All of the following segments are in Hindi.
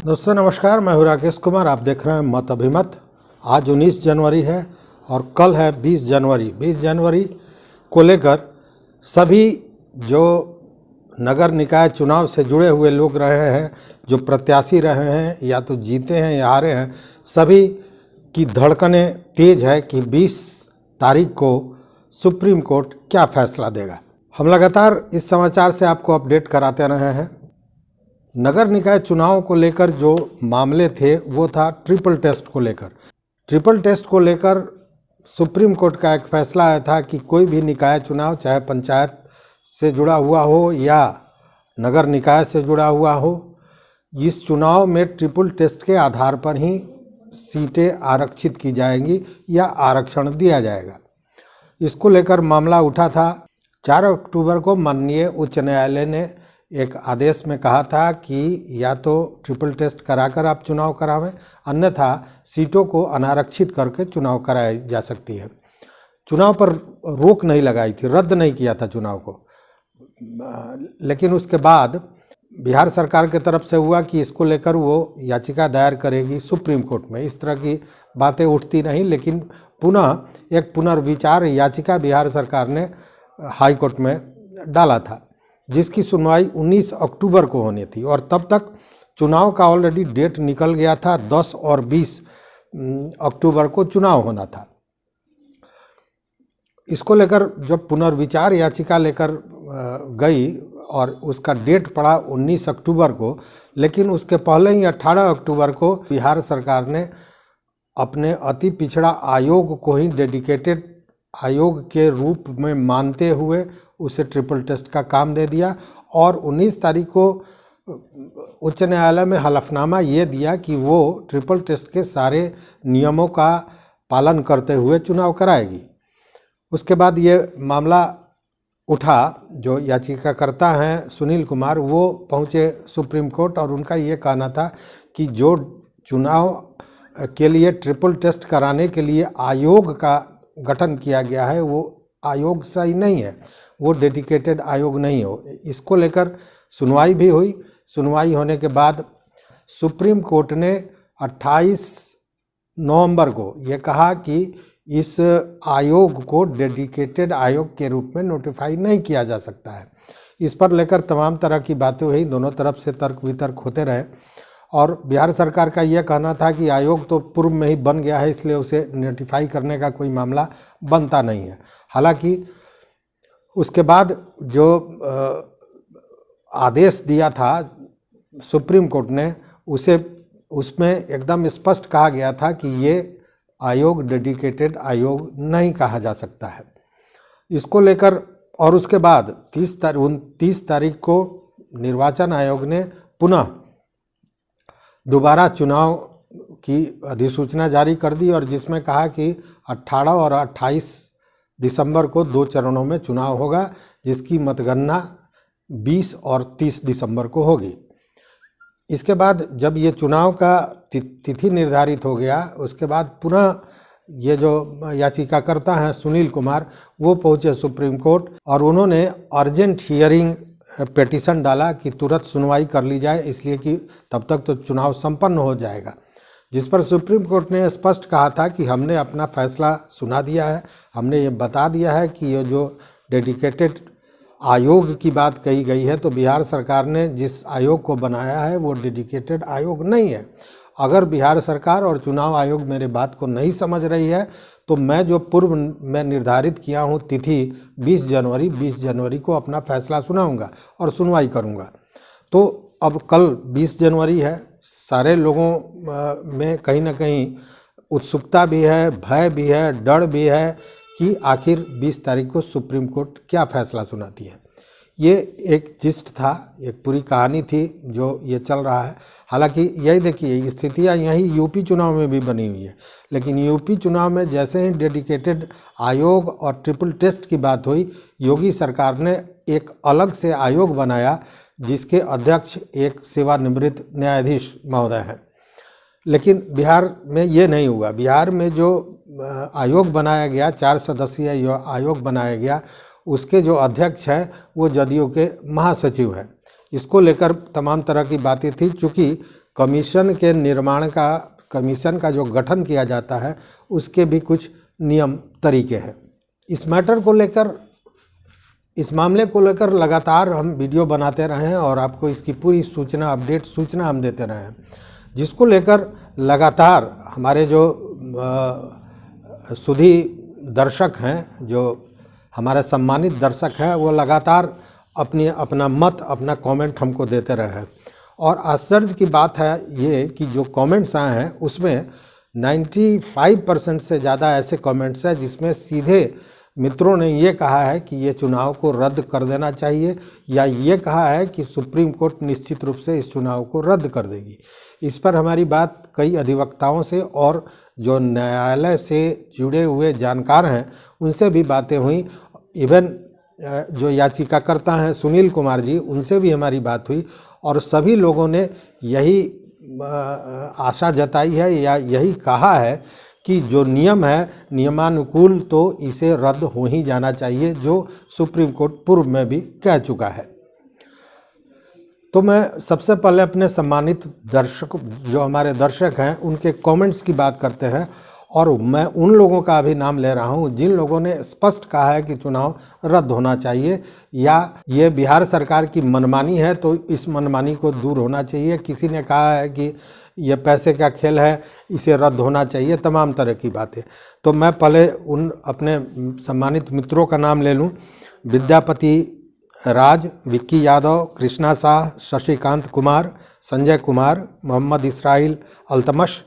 दोस्तों नमस्कार, मैं हूं राकेश कुमार। आप देख रहे हैं मत अभिमत। आज 19 जनवरी है और कल है 20 जनवरी। 20 जनवरी को लेकर सभी जो नगर निकाय चुनाव से जुड़े हुए लोग रहे हैं, जो प्रत्याशी रहे हैं, या तो जीते हैं या हारे हैं, सभी की धड़कनें तेज है कि 20 तारीख को सुप्रीम कोर्ट क्या फैसला देगा। हम लगातार इस समाचार से आपको अपडेट कराते रहे हैं। नगर निकाय चुनाव को लेकर जो मामले थे वो था ट्रिपल टेस्ट को लेकर। ट्रिपल टेस्ट को लेकर सुप्रीम कोर्ट का एक फैसला आया था कि कोई भी निकाय चुनाव, चाहे पंचायत से जुड़ा हुआ हो या नगर निकाय से जुड़ा हुआ हो, इस चुनाव में ट्रिपल टेस्ट के आधार पर ही सीटें आरक्षित की जाएंगी या आरक्षण दिया जाएगा। इसको लेकर मामला उठा था। 4 अक्टूबर को माननीय उच्च न्यायालय ने एक आदेश में कहा था कि या तो ट्रिपल टेस्ट कराकर आप चुनाव करावें, अन्यथा सीटों को अनारक्षित करके चुनाव कराई जा सकती है। चुनाव पर रोक नहीं लगाई थी, रद्द नहीं किया था चुनाव को। लेकिन उसके बाद बिहार सरकार की तरफ से हुआ कि इसको लेकर वो याचिका दायर करेगी सुप्रीम कोर्ट में। इस तरह की बातें उठती नहीं, लेकिन पुनः एक पुनर्विचार याचिका बिहार सरकार ने हाई कोर्ट में डाला था, जिसकी सुनवाई 19 अक्टूबर को होनी थी। और तब तक चुनाव का ऑलरेडी डेट निकल गया था। 10 और 20 अक्टूबर को चुनाव होना था। इसको लेकर जब पुनर्विचार याचिका लेकर गई और उसका डेट पड़ा 19 अक्टूबर को, लेकिन उसके पहले ही 18 अक्टूबर को बिहार सरकार ने अपने अति पिछड़ा आयोग को ही डेडिकेटेड आयोग के रूप में मानते हुए उसे ट्रिपल टेस्ट का काम दे दिया। और 19 तारीख को उच्च न्यायालय में हलफनामा ये दिया कि वो ट्रिपल टेस्ट के सारे नियमों का पालन करते हुए चुनाव कराएगी। उसके बाद ये मामला उठा। जो याचिकाकर्ता हैं सुनील कुमार, वो पहुँचे सुप्रीम कोर्ट और उनका ये कहना था कि जो चुनाव के लिए ट्रिपल टेस्ट कराने के लिए आयोग का गठन किया गया है, वो आयोग सही नहीं है, वो डेडिकेटेड आयोग नहीं हो। इसको लेकर सुनवाई भी हुई। सुनवाई होने के बाद सुप्रीम कोर्ट ने 28 नवंबर को ये कहा कि इस आयोग को डेडिकेटेड आयोग के रूप में नोटिफाई नहीं किया जा सकता है। इस पर लेकर तमाम तरह की बातें हुई, दोनों तरफ से तर्क वितर्क होते रहे। और बिहार सरकार का यह कहना था कि आयोग तो पूर्व में ही बन गया है, इसलिए उसे नोटिफाई करने का कोई मामला बनता नहीं है। हालांकि उसके बाद जो आदेश दिया था सुप्रीम कोर्ट ने, उसमें एकदम स्पष्ट कहा गया था कि ये आयोग डेडिकेटेड आयोग नहीं कहा जा सकता है। इसको लेकर और उसके बाद 29 तारीख को निर्वाचन आयोग ने पुनः दोबारा चुनाव की अधिसूचना जारी कर दी, और जिसमें कहा कि 18 और 28 दिसंबर को 2 चरणों में चुनाव होगा, जिसकी मतगणना 20 और 30 दिसंबर को होगी। इसके बाद जब ये चुनाव का तिथि निर्धारित हो गया, उसके बाद पुनः ये जो याचिकाकर्ता हैं सुनील कुमार, वो पहुँचे सुप्रीम कोर्ट और उन्होंने अर्जेंट हियरिंग पेटिशन डाला कि तुरंत सुनवाई कर ली जाए, इसलिए कि तब तक तो चुनाव संपन्न हो जाएगा। जिस पर सुप्रीम कोर्ट ने स्पष्ट कहा था कि हमने अपना फैसला सुना दिया है, हमने ये बता दिया है कि ये जो डेडिकेटेड आयोग की बात कही गई है, तो बिहार सरकार ने जिस आयोग को बनाया है वो डेडिकेटेड आयोग नहीं है। अगर बिहार सरकार और चुनाव आयोग मेरे बात को नहीं समझ रही है, तो मैं जो पूर्व में निर्धारित किया हूँ तिथि 20 जनवरी को अपना फैसला सुनाऊंगा और सुनवाई करूंगा। तो अब कल 20 जनवरी है। सारे लोगों में कहीं ना कहीं उत्सुकता भी है, भय भी है, डर भी है कि आखिर 20 तारीख को सुप्रीम कोर्ट क्या फैसला सुनाती है। ये एक जिस्ट था, एक पूरी कहानी थी जो ये चल रहा है। हालांकि यही देखिए, स्थितियाँ यही यूपी चुनाव में भी बनी हुई है, लेकिन यूपी चुनाव में जैसे ही डेडिकेटेड आयोग और ट्रिपल टेस्ट की बात हुई, योगी सरकार ने एक अलग से आयोग बनाया, जिसके अध्यक्ष एक सेवानिवृत्त न्यायाधीश महोदय हैं। लेकिन बिहार में ये नहीं हुआ। बिहार में जो आयोग बनाया गया, 4 सदस्यीय आयोग बनाया गया, उसके जो अध्यक्ष हैं वो जदयू के महासचिव हैं। इसको लेकर तमाम तरह की बातें थी। चूँकि कमीशन के निर्माण का, कमीशन का जो गठन किया जाता है उसके भी कुछ नियम तरीके हैं। इस मैटर को लेकर, इस मामले को लेकर लगातार हम वीडियो बनाते रहे हैं और आपको इसकी पूरी सूचना, अपडेट सूचना हम देते रहे हैं, जिसको लेकर लगातार हमारे जो सुधी दर्शक हैं, जो हमारे सम्मानित दर्शक हैं, वो लगातार अपना मत, अपना कमेंट हमको देते रहे हैं। और आश्चर्य की बात है ये कि जो कमेंट्स आए हैं उसमें 95% से ज़्यादा ऐसे कमेंट्स हैं जिसमें सीधे मित्रों ने ये कहा है कि ये चुनाव को रद्द कर देना चाहिए, या ये कहा है कि सुप्रीम कोर्ट निश्चित रूप से इस चुनाव को रद्द कर देगी। इस पर हमारी बात कई अधिवक्ताओं से और जो न्यायालय से जुड़े हुए जानकार हैं उनसे भी बातें हुई। इवन जो याचिकाकर्ता हैं सुनील कुमार जी, उनसे भी हमारी बात हुई और सभी लोगों ने यही आशा जताई है या यही कहा है कि जो नियम है नियमानुकूल तो इसे रद्द हो ही जाना चाहिए, जो सुप्रीम कोर्ट पूर्व में भी कह चुका है। तो मैं सबसे पहले अपने सम्मानित दर्शक, जो हमारे दर्शक हैं, उनके कमेंट्स की बात करते हैं और मैं उन लोगों का भी नाम ले रहा हूं जिन लोगों ने स्पष्ट कहा है कि चुनाव रद्द होना चाहिए या ये बिहार सरकार की मनमानी है तो इस मनमानी को दूर होना चाहिए। किसी ने कहा है कि ये पैसे का खेल है, इसे रद्द होना चाहिए, तमाम तरह की बातें। तो मैं पहले उन अपने सम्मानित मित्रों का नाम ले लूं। विद्यापति राज, विक्की यादव, कृष्णा शाह, शशिकांत कुमार, संजय कुमार, मोहम्मद इसराइल अल्तमश,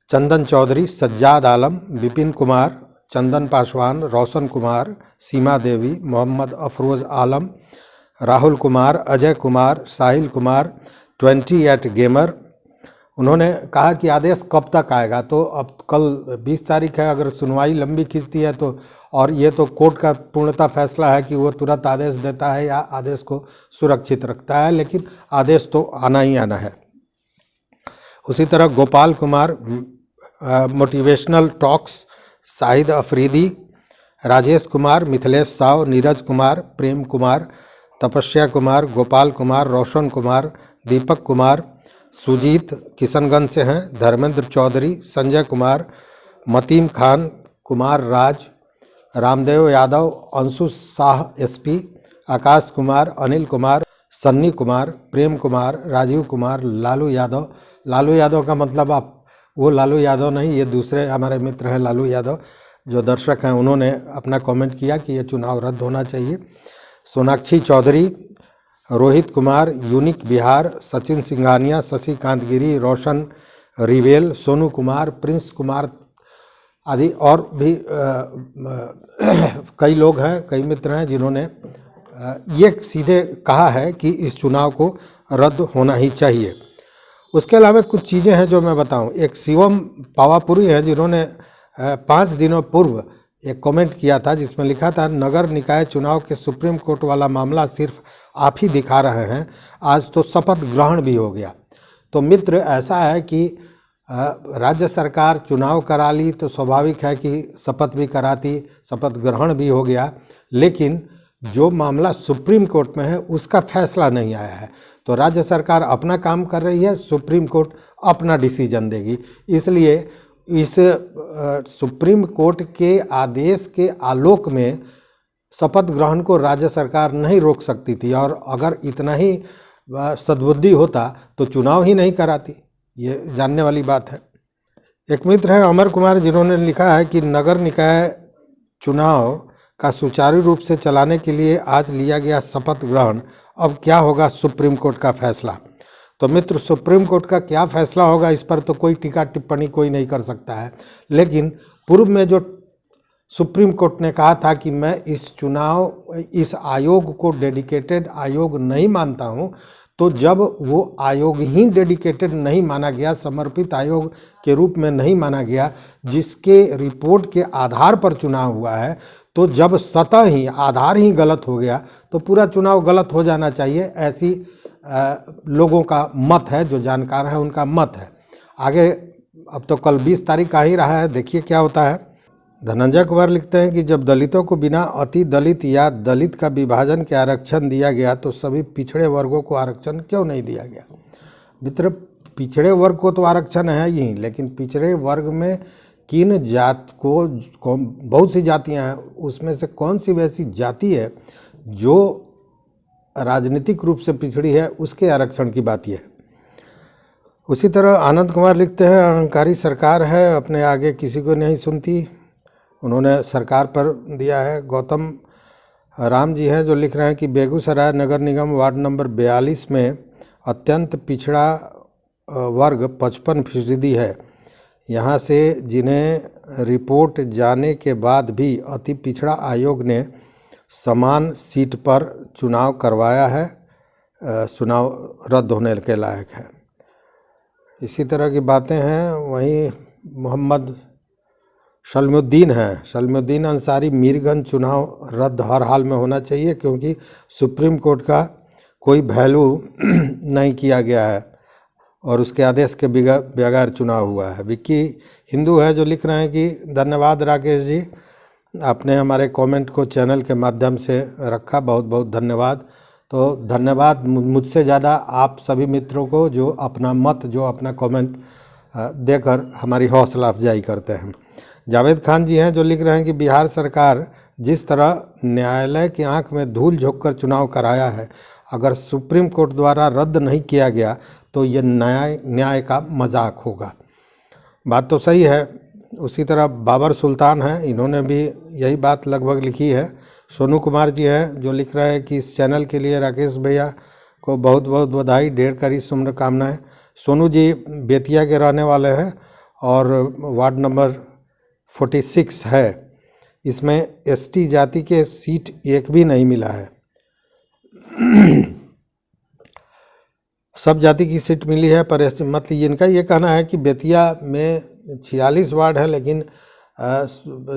चंदन चौधरी, सज्जाद आलम, विपिन कुमार, चंदन पासवान, रोशन कुमार, सीमा देवी, मोहम्मद अफरोज़ आलम, राहुल कुमार, अजय कुमार, साहिल कुमार, 28 गेमर। उन्होंने कहा कि आदेश कब तक आएगा, तो अब कल 20 तारीख है, अगर सुनवाई लंबी खींचती है तो, और ये तो कोर्ट का पूर्णतः फैसला है कि वो तुरंत आदेश देता है या आदेश को सुरक्षित रखता है, लेकिन आदेश तो आना ही आना है। उसी तरह गोपाल कुमार, मोटिवेशनल टॉक्स, शाहिद अफरीदी, राजेश कुमार, मिथिलेश साव, नीरज कुमार, प्रेम कुमार, तपस्या कुमार, गोपाल कुमार, रोशन कुमार, दीपक कुमार, सुजीत किशनगंज से हैं, धर्मेंद्र चौधरी, संजय कुमार, मतीम खान, कुमार राज, रामदेव यादव, अंशु शाह एसपी, आकाश कुमार, अनिल कुमार, सन्नी कुमार, प्रेम कुमार, राजीव कुमार, लालू यादव। लालू यादव का मतलब आप वो लालू यादव नहीं, ये दूसरे हमारे मित्र हैं लालू यादव, जो दर्शक हैं, उन्होंने अपना कमेंट किया कि ये चुनाव रद्द होना चाहिए। सोनाक्षी चौधरी, रोहित कुमार, यूनिक बिहार, सचिन सिंघानिया, शशिकांत गिरी, रोशन रिवेल, सोनू कुमार, प्रिंस कुमार आदि और भी कई लोग हैं, कई मित्र हैं जिन्होंने ये सीधे कहा है कि इस चुनाव को रद्द होना ही चाहिए। उसके अलावा कुछ चीज़ें हैं जो मैं बताऊं। एक शिवम पावापुरी हैं जिन्होंने 5 दिनों पूर्व एक कमेंट किया था जिसमें लिखा था, नगर निकाय चुनाव के सुप्रीम कोर्ट वाला मामला सिर्फ आप ही दिखा रहे हैं, आज तो शपथ ग्रहण भी हो गया। तो मित्र, ऐसा है कि राज्य सरकार चुनाव करा ली तो स्वाभाविक है कि शपथ भी कराती, शपथ ग्रहण भी हो गया, लेकिन जो मामला सुप्रीम कोर्ट में है उसका फैसला नहीं आया है। तो राज्य सरकार अपना काम कर रही है, सुप्रीम कोर्ट अपना डिसीजन देगी। इसलिए इस सुप्रीम कोर्ट के आदेश के आलोक में शपथ ग्रहण को राज्य सरकार नहीं रोक सकती थी, और अगर इतना ही सद्बुद्धि होता तो चुनाव ही नहीं कराती, ये जानने वाली बात है। एक मित्र हैं अमर कुमार जिन्होंने लिखा है कि नगर निकाय चुनाव का सुचारू रूप से चलाने के लिए आज लिया गया शपथ ग्रहण, अब क्या होगा सुप्रीम कोर्ट का फैसला। तो मित्र, सुप्रीम कोर्ट का क्या फैसला होगा इस पर तो कोई टीका टिप्पणी कोई नहीं कर सकता है, लेकिन पूर्व में जो सुप्रीम कोर्ट ने कहा था कि मैं इस आयोग को डेडिकेटेड आयोग नहीं मानता हूं, तो जब वो आयोग ही डेडिकेटेड नहीं माना गया, समर्पित आयोग के रूप में नहीं माना गया, जिसके रिपोर्ट के आधार पर चुनाव हुआ है, तो जब सतह ही आधार ही गलत हो गया तो पूरा चुनाव गलत हो जाना चाहिए। ऐसी लोगों का मत है, जो जानकार हैं उनका मत है। आगे अब तो कल 20 तारीख का ही रहा है, देखिए क्या होता है। धनंजय कुमार लिखते हैं कि जब दलितों को बिना अति दलित या दलित का विभाजन के आरक्षण दिया गया तो सभी पिछड़े वर्गों को आरक्षण क्यों नहीं दिया गया। मित्र, पिछड़े वर्ग को तो आरक्षण है ही, लेकिन पिछड़े वर्ग में किन जात को, बहुत सी जातियां हैं, उसमें से कौन सी वैसी जाति है जो राजनीतिक रूप से पिछड़ी है, उसके आरक्षण की बात यह है। उसी तरह आनंद कुमार लिखते हैं, अहंकारी सरकार है, अपने आगे किसी को नहीं सुनती। उन्होंने सरकार पर दिया है। गौतम राम जी हैं जो लिख रहे हैं कि बेगूसराय नगर निगम वार्ड नंबर 42 में अत्यंत पिछड़ा वर्ग 55% है। यहाँ से जिन्हें रिपोर्ट जाने के बाद भी अति पिछड़ा आयोग ने समान सीट पर चुनाव करवाया है, चुनाव रद्द होने के लायक है। इसी तरह की बातें हैं। वहीं मोहम्मद सलमुद्दीन हैं, सलमुद्दीन अंसारी, मीरगंज चुनाव रद्द हर हाल में होना चाहिए क्योंकि सुप्रीम कोर्ट का कोई वैल्यू नहीं किया गया है और उसके आदेश के बगैर चुनाव हुआ है। विक्की हिंदू हैं जो लिख रहे हैं कि धन्यवाद राकेश जी, आपने हमारे कमेंट को चैनल के माध्यम से रखा, बहुत बहुत धन्यवाद। तो धन्यवाद मुझसे ज़्यादा आप सभी मित्रों को जो अपना मत, जो अपना कमेंट देकर हमारी हौसला अफजाई करते हैं। जावेद खान जी हैं जो लिख रहे हैं कि बिहार सरकार जिस तरह न्यायालय की आंख में धूल झोंककर चुनाव कराया है, अगर सुप्रीम कोर्ट द्वारा रद्द नहीं किया गया तो ये न्याय का मजाक होगा। बात तो सही है। उसी तरह बाबर सुल्तान हैं, इन्होंने भी यही बात लगभग लिखी है। सोनू कुमार जी हैं जो लिख रहे हैं कि इस चैनल के लिए राकेश भैया को बहुत बहुत बधाई, ढेर सारी शुभकामनाएं। सोनू जी बेतिया के रहने वाले हैं और वार्ड नंबर 46 है। इसमें एसटी जाति के सीट एक भी नहीं मिला है। सब जाति की सीट मिली है पर मतलब इनका ये कहना है कि बेतिया में 46 वार्ड है लेकिन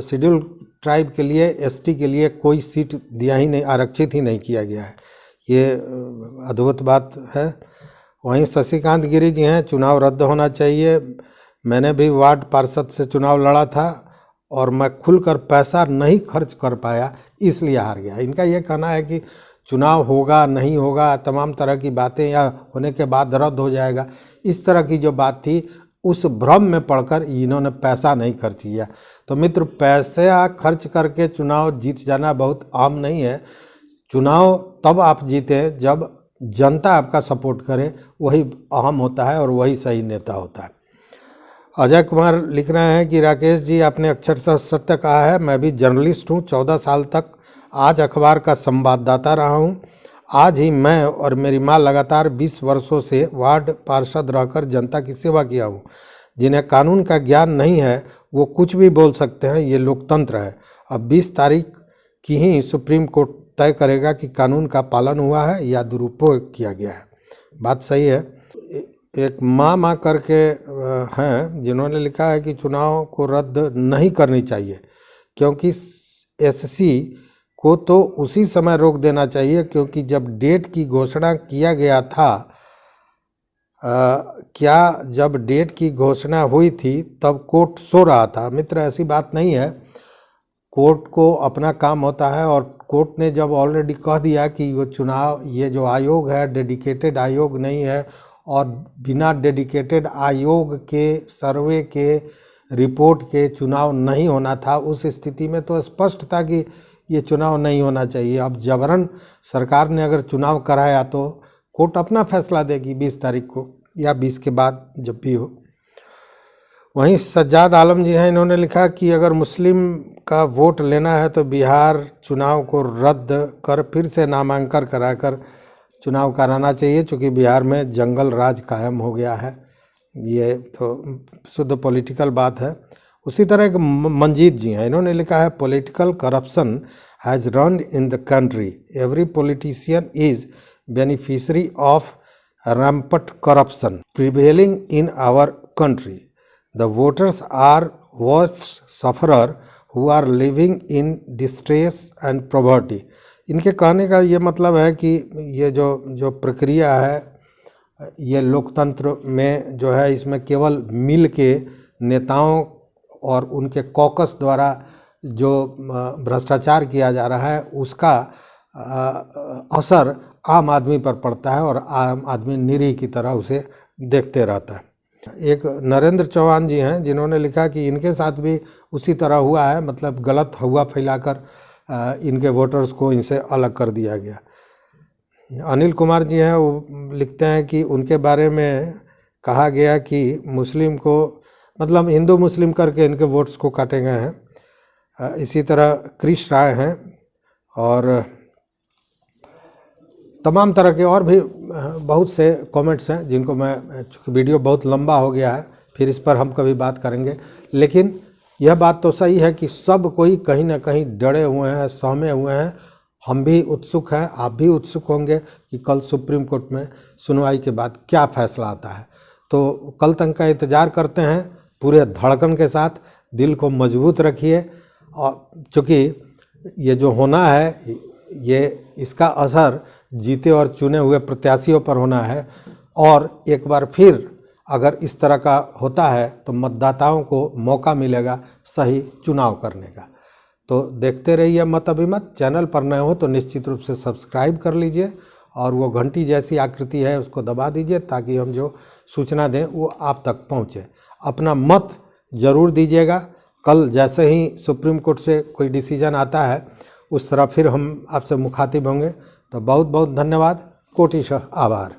शेड्यूल ट्राइब के लिए, एसटी के लिए कोई सीट दिया ही नहीं, आरक्षित ही नहीं किया गया है। ये अद्भुत बात है। वहीं शशिकांत गिरी जी हैं, चुनाव रद्द होना चाहिए। मैंने भी वार्ड पार्षद से चुनाव लड़ा था और मैं खुलकर पैसा नहीं खर्च कर पाया, इसलिए हार गया। इनका ये कहना है कि चुनाव होगा नहीं होगा, तमाम तरह की बातें, या होने के बाद रद्द हो जाएगा, इस तरह की जो बात थी उस भ्रम में पड़कर इन्होंने पैसा नहीं खर्च किया। तो मित्र, पैसा खर्च करके चुनाव जीत जाना बहुत आम नहीं है। चुनाव तब आप जीते जब जनता आपका सपोर्ट करे, वही अहम होता है और वही सही नेता होता है। अजय कुमार लिख रहे हैं कि राकेश जी आपने अक्षरशः सत्य कहा है। मैं भी जर्नलिस्ट हूँ, 14 साल तक आज अखबार का संवाददाता रहा हूँ। आज ही मैं और मेरी माँ लगातार 20 वर्षों से वार्ड पार्षद रहकर जनता की सेवा किया हूँ। जिन्हें कानून का ज्ञान नहीं है वो कुछ भी बोल सकते हैं, ये लोकतंत्र है। अब 20 तारीख की ही सुप्रीम कोर्ट तय करेगा कि कानून का पालन हुआ है या दुरुपयोग किया गया है। बात सही है। एक माँ करके हैं जिन्होंने लिखा है कि चुनाव को रद्द नहीं करनी चाहिए क्योंकि एससी को तो उसी समय रोक देना चाहिए क्योंकि जब डेट की घोषणा किया गया था, क्या जब डेट की घोषणा हुई थी तब कोर्ट सो रहा था? मित्र, ऐसी बात नहीं है। कोर्ट को अपना काम होता है और कोर्ट ने जब ऑलरेडी कह दिया कि वो चुनाव, ये जो आयोग है डेडिकेटेड आयोग नहीं है और बिना डेडिकेटेड आयोग के सर्वे के रिपोर्ट के चुनाव नहीं होना था, उस स्थिति में तो स्पष्ट था कि ये चुनाव नहीं होना चाहिए। अब जबरन सरकार ने अगर चुनाव कराया तो कोर्ट अपना फैसला देगी 20 तारीख को या 20 के बाद जब भी हो। वहीं सज्जाद आलम जी हैं, इन्होंने लिखा कि अगर मुस्लिम का वोट लेना है तो बिहार चुनाव को रद्द कर फिर से नामांकन कराकर चुनाव कराना चाहिए, चूँकि बिहार में जंगल राज कायम हो गया है। ये तो शुद्ध पॉलिटिकल बात है। उसी तरह एक मंजीत जी हैं, इन्होंने लिखा है political corruption has run in the country, every politician is beneficiary of rampant corruption prevailing in our country. The voters are worst sufferer who are living in distress and poverty. इनके कहने का ये मतलब है कि ये जो प्रक्रिया है, ये लोकतंत्र में जो है, इसमें केवल मिल के नेताओं और उनके कॉकस द्वारा जो भ्रष्टाचार किया जा रहा है उसका असर आम आदमी पर पड़ता है और आम आदमी निरीह की तरह उसे देखते रहता है। एक नरेंद्र चौहान जी हैं जिन्होंने लिखा कि इनके साथ भी उसी तरह हुआ है, मतलब गलत हुआ फैलाकर इनके वोटर्स को इनसे अलग कर दिया गया। अनिल कुमार जी हैं, वो लिखते हैं कि उनके बारे में कहा गया कि मुस्लिम को, मतलब हिंदू मुस्लिम करके इनके वोट्स को काटे गए हैं। इसी तरह क्रिश राय हैं और तमाम तरह के और भी बहुत से कमेंट्स हैं जिनको मैं, चूँकि वीडियो बहुत लंबा हो गया है, फिर इस पर हम कभी बात करेंगे। लेकिन यह बात तो सही है कि सब कोई कहीं ना कहीं डरे हुए हैं, सहमे हुए हैं। हम भी उत्सुक हैं, आप भी उत्सुक होंगे कि कल सुप्रीम कोर्ट में सुनवाई के बाद क्या फैसला आता है। तो कल तक का इंतज़ार करते हैं पूरे धड़कन के साथ। दिल को मजबूत रखिए, और चूँकि ये जो होना है, ये इसका असर जीते और चुने हुए प्रत्याशियों पर होना है। और एक बार फिर अगर इस तरह का होता है तो मतदाताओं को मौका मिलेगा सही चुनाव करने का। तो देखते रहिए मत अभिमत। चैनल पर नए हो तो निश्चित रूप से सब्सक्राइब कर लीजिए और वो घंटी जैसी आकृति है उसको दबा दीजिए, ताकि हम जो सूचना दें वो आप तक पहुंचे। अपना मत ज़रूर दीजिएगा। कल जैसे ही सुप्रीम कोर्ट से कोई डिसीजन आता है उस तरह फिर हम आपसे मुखातिब होंगे। तो बहुत बहुत धन्यवाद, कोटिशः आभार।